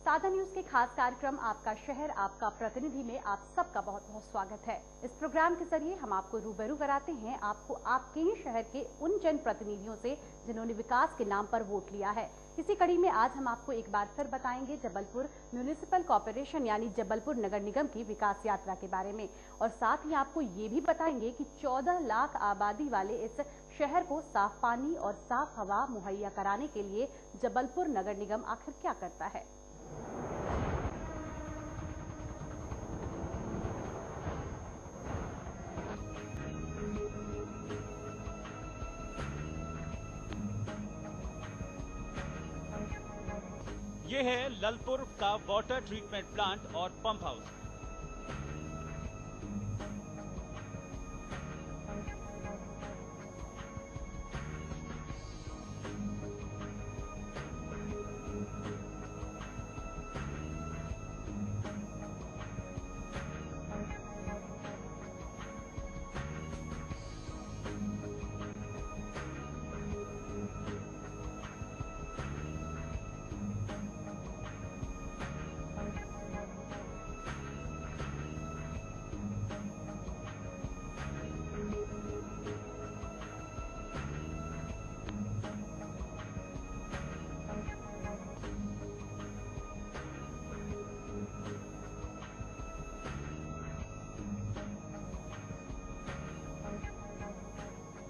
साझा न्यूज के खास कार्यक्रम आपका शहर आपका प्रतिनिधि में आप सबका बहुत बहुत स्वागत है। इस प्रोग्राम के जरिए हम आपको रूबरू कराते हैं आपको आपके ही शहर के उन जनप्रतिनिधियों से जिन्होंने विकास के नाम पर वोट लिया है। इसी कड़ी में आज हम आपको एक बार फिर बताएंगे जबलपुर म्यूनिसिपल कॉर्पोरेशन यानी जबलपुर नगर निगम की विकास यात्रा के बारे में, और साथ ही आपको ये भी बताएंगे कि 14 लाख आबादी वाले इस शहर को साफ पानी और साफ हवा मुहैया कराने के लिए जबलपुर नगर निगम आखिर क्या करता है। ये है ललपुर का वाटर ट्रीटमेंट प्लांट और पंप हाउस।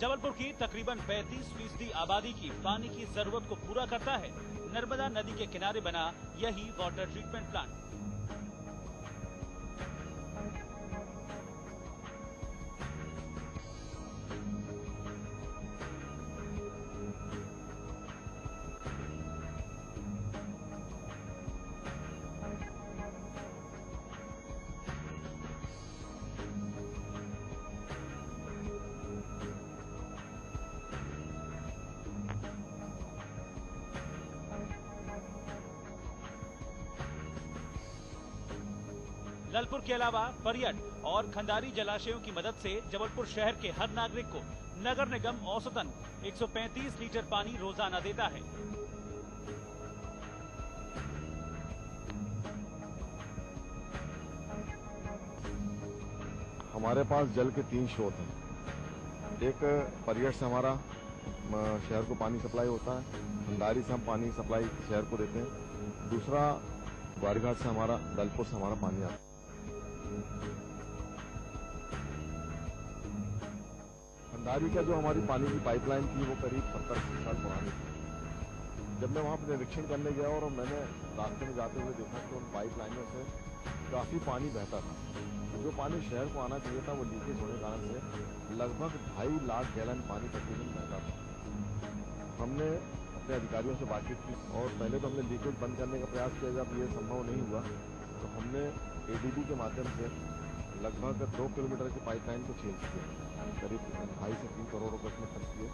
जबलपुर की तकरीबन 35% आबादी की पानी की जरूरत को पूरा करता है नर्मदा नदी के किनारे बना यही वाटर ट्रीटमेंट प्लांट। ललपुर के अलावा परियट और खंडारी जलाशयों की मदद से जबलपुर शहर के हर नागरिक को नगर निगम औसतन 135 लीटर पानी रोजाना देता है। हमारे पास जल के 3 स्रोत हैं। एक परियट से हमारा शहर को पानी सप्लाई होता है, खंडारी से हम पानी सप्लाई शहर को देते हैं। दूसरा ग्वारीघाट से हमारा, ललपुर से हमारा पानी आता है। खंडारी का जो हमारी पानी की पाइपलाइन थी वो करीब 70-80 साल पुरानी थी। जब मैं वहां पर निरीक्षण करने गया और मैंने रास्ते में जाते हुए देखा कि उन पाइपलाइनों से काफी पानी बहता था। जो पानी शहर को आना चाहिए था वो लीकेज होने के कारण से लगभग 2.5 लाख गैलन पानी प्रतिदिन बहता था। हमने अपने अधिकारियों से बातचीत की और पहले तो हमने लीकेज बंद करने का प्रयास किया। जब ये संभव नहीं हुआ तो हमने एडीबी के माध्यम से लगभग 2 किलोमीटर की पाइपलाइन को चेंज किया, करीब 2.5 से 3 करोड़ रुपए उसमें खर्च किए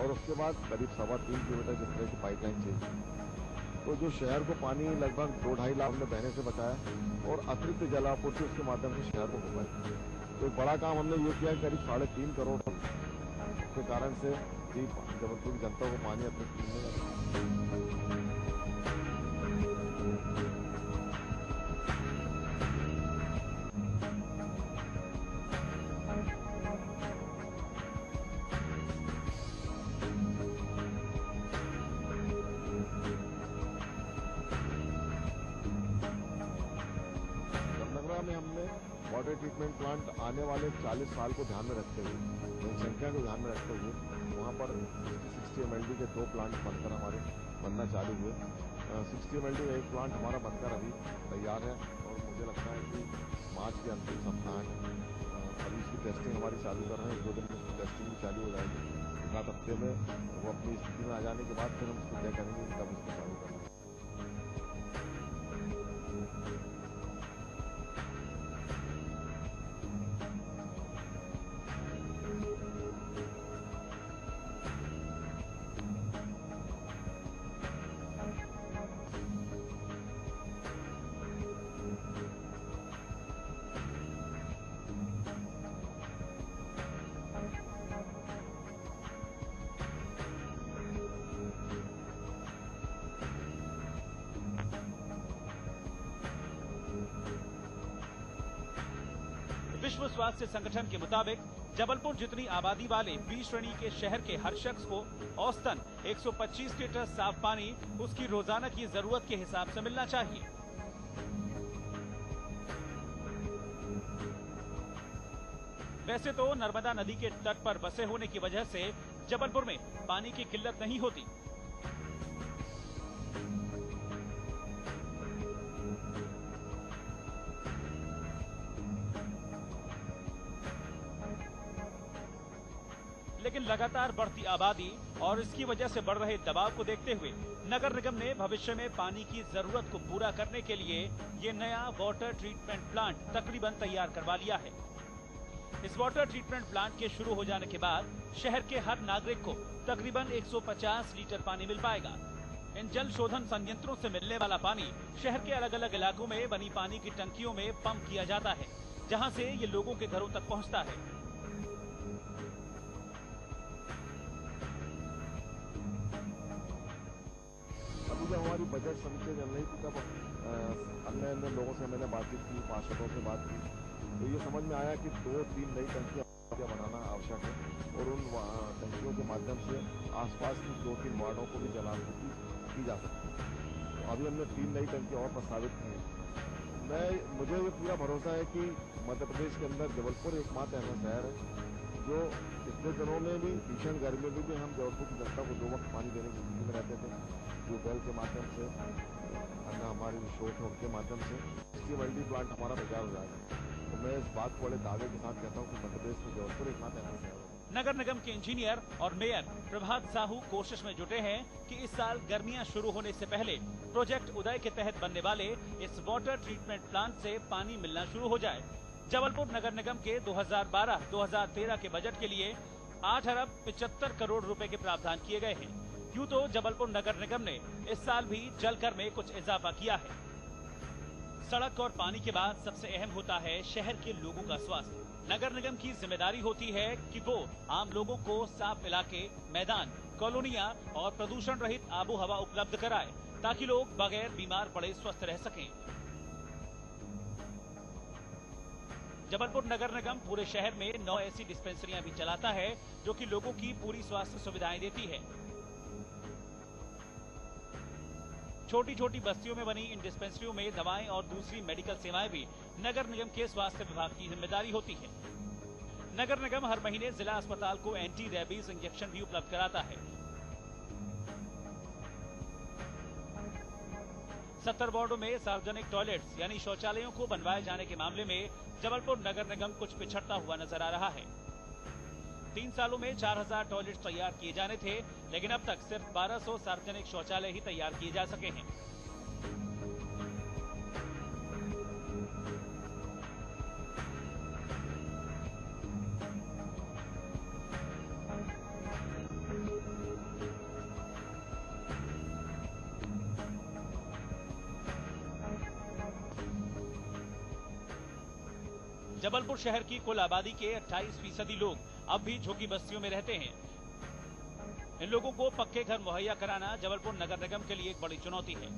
और उसके बाद करीब 3.25 किलोमीटर की तरह की पाइपलाइन चेंज की। तो जो शहर को पानी लगभग 2-2.5 लाख में बहने से बचाया और अतिरिक्त जलापूर्ति उसके माध्यम से शहर को हो पाई। तो एक बड़ा काम हमने ये किया, करीब 3.5 करोड़ के कारण से जबलपुर की जनता को पानी अतिरिक्त मिलने लगा। में हमने वाटर ट्रीटमेंट प्लांट आने वाले 40 साल को ध्यान में रखते हुए, जनसंख्या को ध्यान में रखते हुए वहाँ पर 60 MLD के 2 प्लांट बनकर हमारे बनना चालू हुए। 60 MLD एक प्लांट हमारा बनकर अभी तैयार है और मुझे लगता है कि मार्च के अंतिम सप्ताह में अभी इसकी टेस्टिंग हमारी चालू कर रहे हैं। 2 दिन में उसकी टेस्टिंग भी चालू हो जाएगी। 7 हफ्ते में वो अपनी स्थिति में आ जाने के बाद फिर हम उसको तय करेंगे कब इसको चालू करेंगे। विश्व स्वास्थ्य संगठन के मुताबिक जबलपुर जितनी आबादी वाले बी श्रेणी के शहर के हर शख्स को औसतन 125 लीटर साफ पानी उसकी रोजाना की जरूरत के हिसाब से मिलना चाहिए। वैसे तो नर्मदा नदी के तट पर बसे होने की वजह से जबलपुर में पानी की किल्लत नहीं होती। लेकिन लगातार बढ़ती आबादी और इसकी वजह से बढ़ रहे दबाव को देखते हुए नगर निगम ने भविष्य में पानी की जरूरत को पूरा करने के लिए ये नया वाटर ट्रीटमेंट प्लांट तकरीबन तैयार करवा लिया है। इस वाटर ट्रीटमेंट प्लांट के शुरू हो जाने के बाद शहर के हर नागरिक को तकरीबन 150 लीटर पानी मिल पाएगा। इन जल शोधन संयंत्रों से मिलने वाला पानी शहर के अलग अलग इलाकों में बनी पानी की टंकियों में पंप किया जाता है, जहां से ये लोगों के घरों तक पहुंचता है। अभी जब हमारी बजट समीक्षा चल रही थी तब अन्य लोगों से मैंने बातचीत की, पार्षदों से बात की, तो ये समझ में आया कि 2-3 नई टंकियां बनाना आवश्यक है और उन टंकियों के माध्यम से आसपास की 2-3 वार्डों को भी जलापूर्ति की जा सकती है। तो अभी हमने 3 नई टंकियां और प्रस्तावित की हैं। मुझे ये पूरा भरोसा है कि मध्य प्रदेश के अंदर जबलपुर एकमात्र ऐसा शहर है जो पिछले दिनों में भी भीषण गर्मी में भी हम जबलपुर की जनता को 2 वक्त पानी देने की स्थिति में रहते थे, ट्यूबवेल के माध्यम से, अन्य हमारे रिसोर्ट के माध्यम से। इसकी मल्टी प्लांट हमारा तैयार हो जाएगा। तो मैं इस बात को बड़े दावे के साथ कहता हूँ कि मध्य प्रदेश में जबलपुर एक मात्र ऐसा शहर है। नगर निगम के इंजीनियर और मेयर प्रभात साहू कोशिश में जुटे हैं कि इस साल गर्मियां शुरू होने से पहले प्रोजेक्ट उदय के तहत बनने वाले इस वाटर ट्रीटमेंट प्लांट से पानी मिलना शुरू हो जाए। जबलपुर नगर निगम के 2012-2013 के बजट के लिए 8 अरब 75 करोड़ रुपए के प्रावधान किए गए हैं। यूं तो जबलपुर नगर निगम ने इस साल भी जलकर में कुछ इजाफा किया है। सड़क और पानी के बाद सबसे अहम होता है शहर के लोगों का स्वास्थ्य। नगर निगम की जिम्मेदारी होती है कि वो आम लोगों को साफ इलाके, मैदान, कॉलोनियां और प्रदूषण रहित आबो हवा उपलब्ध कराए ताकि लोग बगैर बीमार पड़े स्वस्थ रह सकें। जबलपुर नगर निगम पूरे शहर में 9 ऐसी डिस्पेंसरियां भी चलाता है जो कि लोगों की पूरी स्वास्थ्य सुविधाएं देती है। छोटी छोटी बस्तियों में बनी इन डिस्पेंसरियों में दवाएं और दूसरी मेडिकल सेवाएं भी नगर निगम के स्वास्थ्य विभाग की जिम्मेदारी होती है। नगर निगम हर महीने जिला अस्पताल को एंटी रेबीज इंजेक्शन भी उपलब्ध कराता है। 70 वार्डों में सार्वजनिक टॉयलेट्स यानी शौचालयों को बनवाए जाने के मामले में जबलपुर नगर निगम कुछ पिछड़ता हुआ नजर आ रहा है। 3 सालों में 4000 टॉयलेट तैयार किए जाने थे, लेकिन अब तक सिर्फ 1200 सार्वजनिक शौचालय ही तैयार किए जा सके हैं। जबलपुर शहर की कुल आबादी के 28% लोग अब भी झुग्गी बस्तियों में रहते हैं। इन लोगों को पक्के घर मुहैया कराना जबलपुर नगर निगम के लिए एक बड़ी चुनौती है।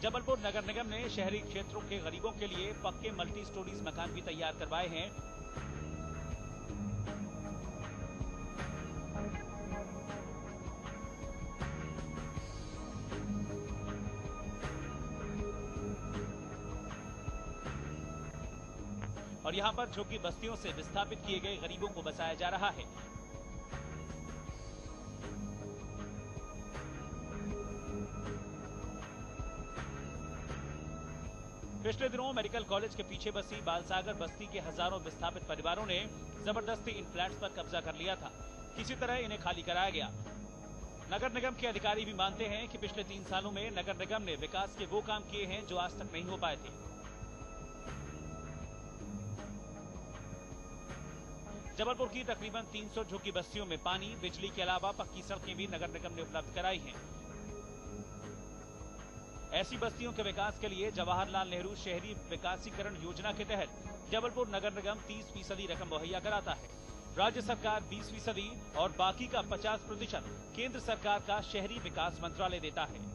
जबलपुर नगर निगम ने शहरी क्षेत्रों के गरीबों के लिए पक्के मल्टी स्टोरीज मकान भी तैयार करवाए हैं। और यहां पर झुग्गी बस्तियों से विस्थापित किए गए गरीबों को बसाया जा रहा है। पिछले दिनों मेडिकल कॉलेज के पीछे बसी बालसागर बस्ती के हजारों विस्थापित परिवारों ने जबरदस्ती इन फ्लैट्स पर कब्जा कर लिया था। किसी तरह इन्हें खाली कराया गया। नगर निगम के अधिकारी भी मानते हैं कि पिछले 3 सालों में नगर निगम ने विकास के वो काम किए हैं जो आज तक नहीं हो पाए थे। जबलपुर की तकरीबन 300 झुग्गी बस्तियों में पानी, बिजली के अलावा पक्की सड़कें भी नगर निगम ने उपलब्ध कराई हैं। ऐसी बस्तियों के विकास के लिए जवाहरलाल नेहरू शहरी विकासीकरण योजना के तहत जबलपुर नगर निगम 30% रकम मुहैया कराता है। राज्य सरकार 20% और बाकी का 50% केंद्र सरकार का शहरी विकास मंत्रालय देता है।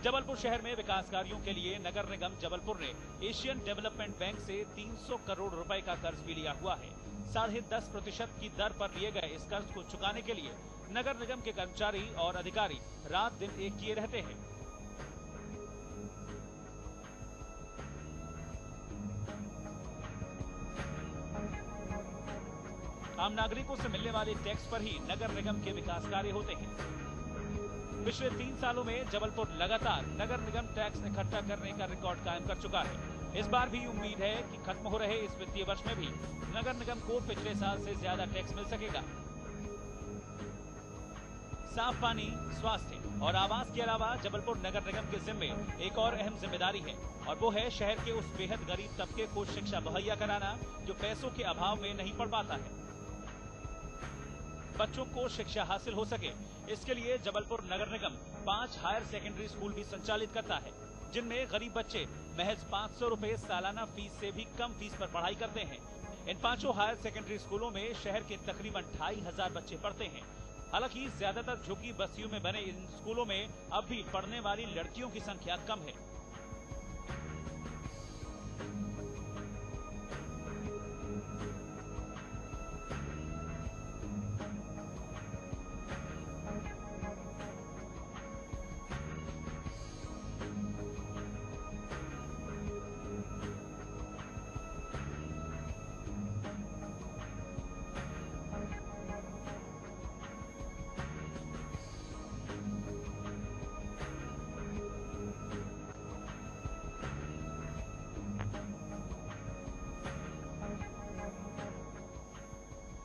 जबलपुर शहर में विकास कार्यों के लिए नगर निगम जबलपुर ने एशियन डेवलपमेंट बैंक से 300 करोड़ रुपए का कर्ज भी लिया हुआ है। 10.5% की दर पर लिए गए इस कर्ज को चुकाने के लिए नगर निगम के कर्मचारी और अधिकारी रात दिन एक किए रहते हैं। आम नागरिकों से मिलने वाले टैक्स पर ही नगर निगम के विकास कार्य होते हैं। पिछले 3 सालों में जबलपुर लगातार नगर निगम टैक्स इकट्ठा करने का रिकॉर्ड कायम कर चुका है। इस बार भी उम्मीद है कि खत्म हो रहे इस वित्तीय वर्ष में भी नगर निगम को पिछले साल से ज्यादा टैक्स मिल सकेगा। साफ पानी, स्वास्थ्य और आवास के अलावा जबलपुर नगर निगम के जिम्मे एक और अहम जिम्मेदारी है और वो है शहर के उस बेहद गरीब तबके को शिक्षा मुहैया कराना जो पैसों के अभाव में नहीं पढ़ पाता है। बच्चों को शिक्षा हासिल हो सके, इसके लिए जबलपुर नगर निगम 5 हायर सेकेंडरी स्कूल भी संचालित करता है, जिनमें गरीब बच्चे महज 500 रुपए सालाना फीस से भी कम फीस पर पढ़ाई करते हैं। इन 5 हायर सेकेंडरी स्कूलों में शहर के तकरीबन 2500 बच्चे पढ़ते हैं। हालांकि ज्यादातर झुग्गी बस्तियों में बने इन स्कूलों में अब भी पढ़ने वाली लड़कियों की संख्या कम है।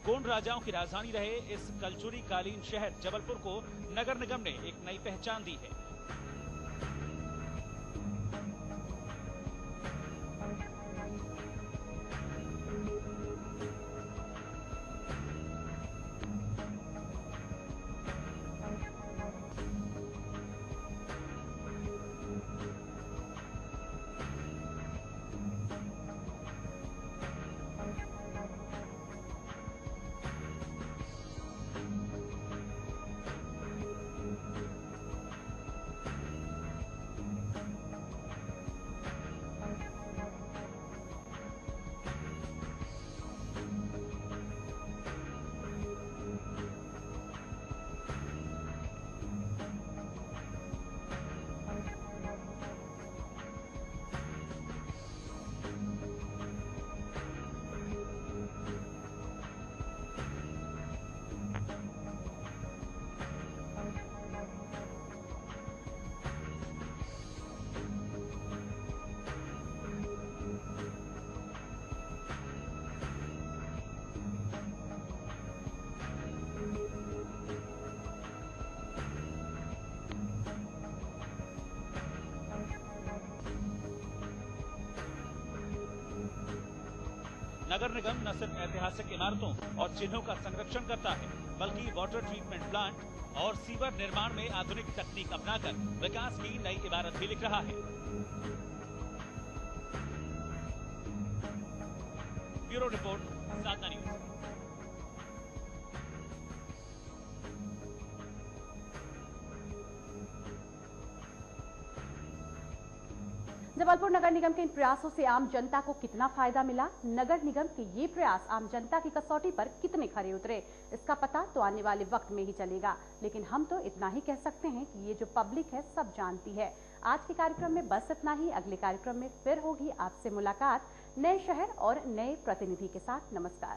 गोंड राजाओं की राजधानी रहे इस कलचुरी कालीन शहर जबलपुर को नगर निगम ने एक नई पहचान दी है। नगर निगम न सिर्फ ऐतिहासिक इमारतों और चिन्हों का संरक्षण करता है, बल्कि वाटर ट्रीटमेंट प्लांट और सीवर निर्माण में आधुनिक तकनीक अपनाकर विकास की नई इबारत भी लिख रहा है। ब्यूरो रिपोर्ट, साधना न्यूज। जबलपुर नगर निगम के इन प्रयासों से आम जनता को कितना फायदा मिला, नगर निगम के ये प्रयास आम जनता की कसौटी पर कितने खरे उतरे, इसका पता तो आने वाले वक्त में ही चलेगा। लेकिन हम तो इतना ही कह सकते हैं कि ये जो पब्लिक है सब जानती है। आज के कार्यक्रम में बस इतना ही। अगले कार्यक्रम में फिर होगी आपसे मुलाकात नए शहर और नए प्रतिनिधि के साथ। नमस्कार।